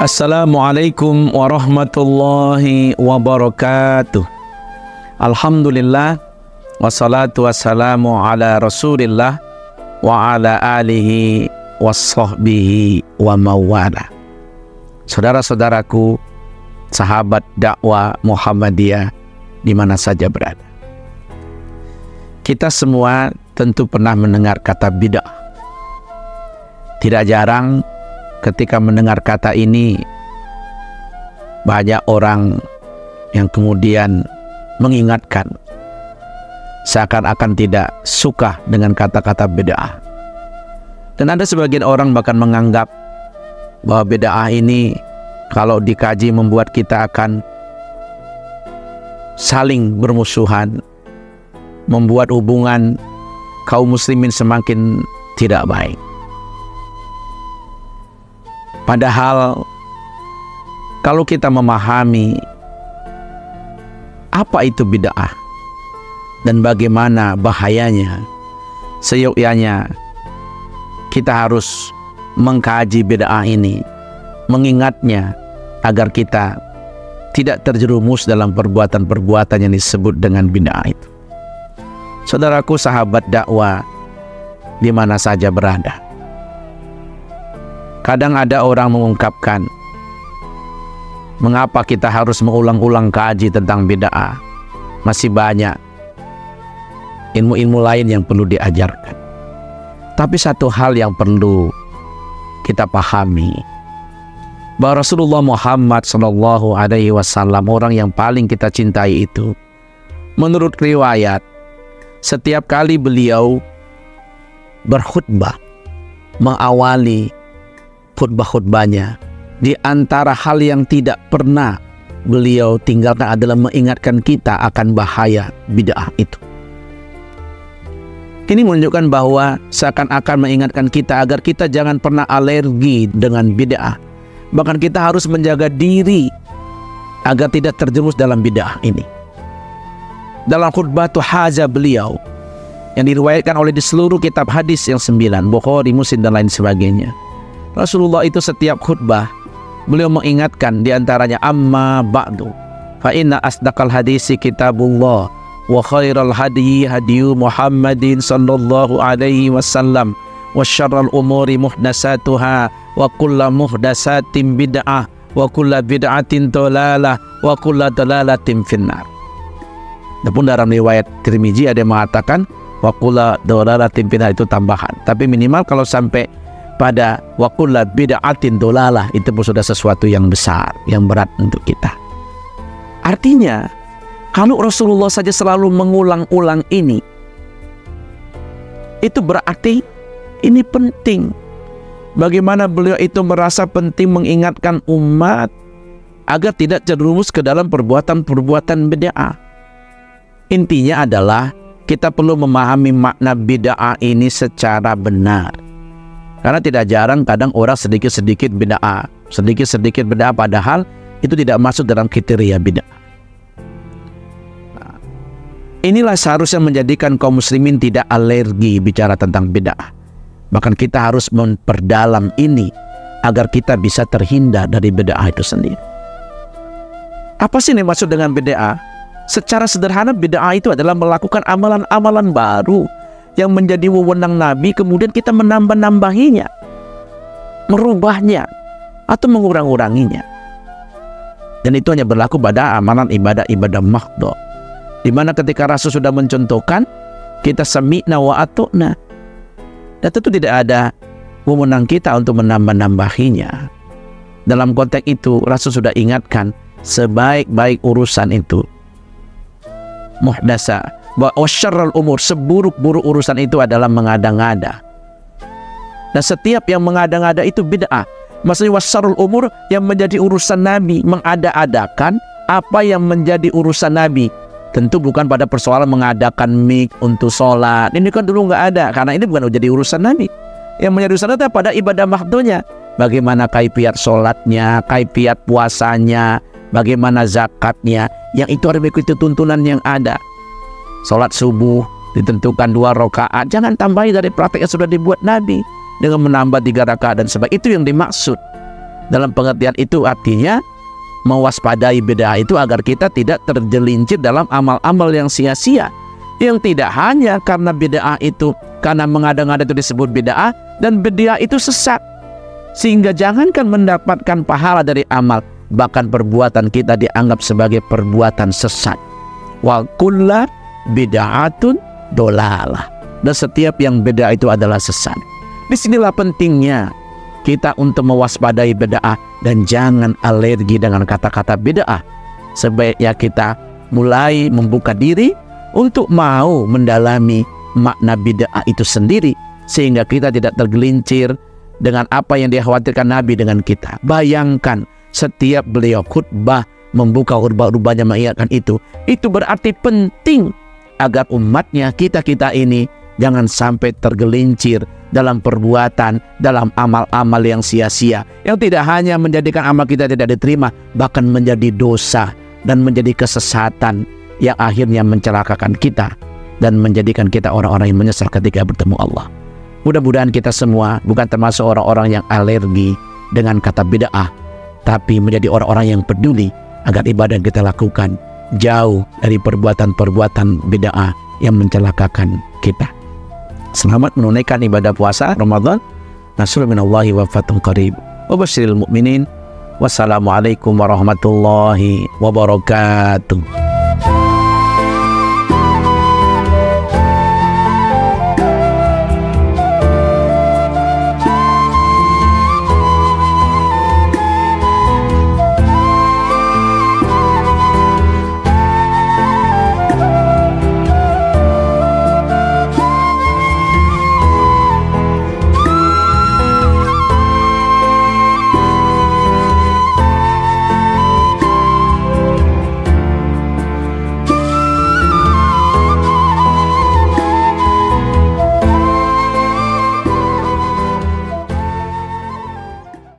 Assalamualaikum warahmatullahi wabarakatuh. Alhamdulillah, wassalatu wassalamu ala rasulillah wa ala alihi wassahbihi wa mawala. Saudara-saudaraku, sahabat dakwah Muhammadiyah di mana saja berada, kita semua tentu pernah mendengar kata bid'ah. Tidak jarang ketika mendengar kata ini, banyak orang yang kemudian mengingatkan, seakan-akan tidak suka dengan kata-kata bid'ah. Dan ada sebagian orang bahkan menganggap bahwa bid'ah ini kalau dikaji membuat kita akan saling bermusuhan, membuat hubungan kaum muslimin semakin tidak baik. Padahal kalau kita memahami apa itu bid'ah dan bagaimana bahayanya, seyogyanya kita harus mengkaji bid'ah ini, mengingatnya agar kita tidak terjerumus dalam perbuatan-perbuatan yang disebut dengan bid'ah itu. Saudaraku, sahabat dakwah di mana saja berada, kadang ada orang mengungkapkan, mengapa kita harus mengulang-ulang kaji tentang bid'ah? Masih banyak ilmu-ilmu lain yang perlu diajarkan. Tapi satu hal yang perlu kita pahami, bahwa Rasulullah Muhammad SAW, orang yang paling kita cintai itu, menurut riwayat, setiap kali beliau berkhutbah, mengawali khutbah-khutbahnya, di antara hal yang tidak pernah beliau tinggalkan adalah mengingatkan kita akan bahaya bid'ah itu. Ini menunjukkan bahwa seakan-akan mengingatkan kita agar kita jangan pernah alergi dengan bid'ah. Bahkan kita harus menjaga diri agar tidak terjerumus dalam bid'ah ini. Dalam khutbah tuhaza beliau yang diriwayatkan oleh di seluruh kitab hadis yang 9, Bukhari, Muslim dan lain sebagainya, Rasulullah itu setiap khutbah beliau mengingatkan diantaranya, amma ba'du fa inna asdaqal hadisi kitabullah wa khairal hadiyi hadiyu Muhammadin sallallahu alaihi wasallam wa syarrul umuri muhdasatuha wa kullu muhdasatin bid'ah wa kullu bid'atin dhalalah wa kullu dhalalatin finnar. Adapun dalam riwayat Tirmizi ada yang mengatakan wa kullu dhalalatin finnar, itu tambahan. Tapi minimal kalau sampai pada wa kullu bid'atin dhalalah, itu pun sudah sesuatu yang besar, yang berat untuk kita. Artinya, kalau Rasulullah saja selalu mengulang-ulang ini, itu berarti ini penting. Bagaimana beliau itu merasa penting mengingatkan umat agar tidak terjerumus ke dalam perbuatan-perbuatan bid'ah. Intinya adalah kita perlu memahami makna bid'ah ini secara benar. Karena tidak jarang kadang orang sedikit-sedikit bid'ah, sedikit-sedikit bid'ah, padahal itu tidak masuk dalam kriteria bid'ah. Nah, inilah seharusnya menjadikan kaum muslimin tidak alergi bicara tentang bid'ah. Bahkan kita harus memperdalam ini agar kita bisa terhindar dari bid'ah itu sendiri. Apa sih yang dimaksud dengan bid'ah? Secara sederhana, bid'ah itu adalah melakukan amalan-amalan baru yang menjadi wewenang Nabi, kemudian kita menambah-nambahinya, merubahnya, atau mengurang-uranginya. Dan itu hanya berlaku pada amalan ibadah-ibadah mahdhah, di mana ketika Rasul sudah mencontohkan, kita sami'na wa ata'na. Dan tentu tidak ada wewenang kita untuk menambah-nambahinya. Dalam konteks itu, Rasul sudah ingatkan, sebaik-baik urusan itu muhdasa, bahwa syarrul umur, seburuk-buruk urusan itu adalah mengada-ngada. Dan setiap yang mengada-ngada itu bid'ah. Maksudnya wasyarrul umur, yang menjadi urusan Nabi, mengada-adakan apa yang menjadi urusan Nabi. Tentu bukan pada persoalan mengadakan mik untuk sholat. Ini kan dulu nggak ada, karena ini bukan menjadi urusan Nabi. Yang menjadi urusan itu pada ibadah mahdhahnya. Bagaimana kaifiat sholatnya, kaifiat puasanya, bagaimana zakatnya, yang itu harus mengikuti tuntunan yang ada. Sholat subuh ditentukan 2 rakaat, jangan tambahi dari praktek yang sudah dibuat Nabi dengan menambah 3 rakaat dan sebagainya. Itu yang dimaksud. Dalam pengertian itu artinya mewaspadai bid'ah itu agar kita tidak tergelincir dalam amal-amal yang sia-sia, yang tidak hanya karena bid'ah itu, karena mengada-ngada itu disebut bid'ah, dan bid'ah itu sesat, sehingga jangankan mendapatkan pahala dari amal, bahkan perbuatan kita dianggap sebagai perbuatan sesat. Wa kullu bid'atun dolalah, dan setiap yang bid'ah itu adalah sesat. Disinilah pentingnya kita untuk mewaspadai bid'ah dan jangan alergi dengan kata-kata bid'ah. Sebaiknya kita mulai membuka diri untuk mau mendalami makna bid'ah itu sendiri, sehingga kita tidak tergelincir dengan apa yang dikhawatirkan Nabi dengan kita. Bayangkan setiap beliau khutbah, membuka khutbah-khutbahnya mengingatkan itu berarti penting agar umatnya, kita ini jangan sampai tergelincir dalam perbuatan, dalam amal-amal yang sia-sia, yang tidak hanya menjadikan amal kita tidak diterima, bahkan menjadi dosa dan menjadi kesesatan yang akhirnya mencelakakan kita dan menjadikan kita orang-orang yang menyesal ketika bertemu Allah. Mudah-mudahan kita semua bukan termasuk orang-orang yang alergi dengan kata bid'ah, tapi menjadi orang-orang yang peduli agar ibadah yang kita lakukan jauh dari perbuatan-perbuatan bid'ah yang mencelakakan kita. Selamat menunaikan ibadah puasa Ramadan. Nasrul minallahi wa fathun qarib. Wa basyiril mu'minin. Wassalamualaikum warahmatullahi wabarakatuh.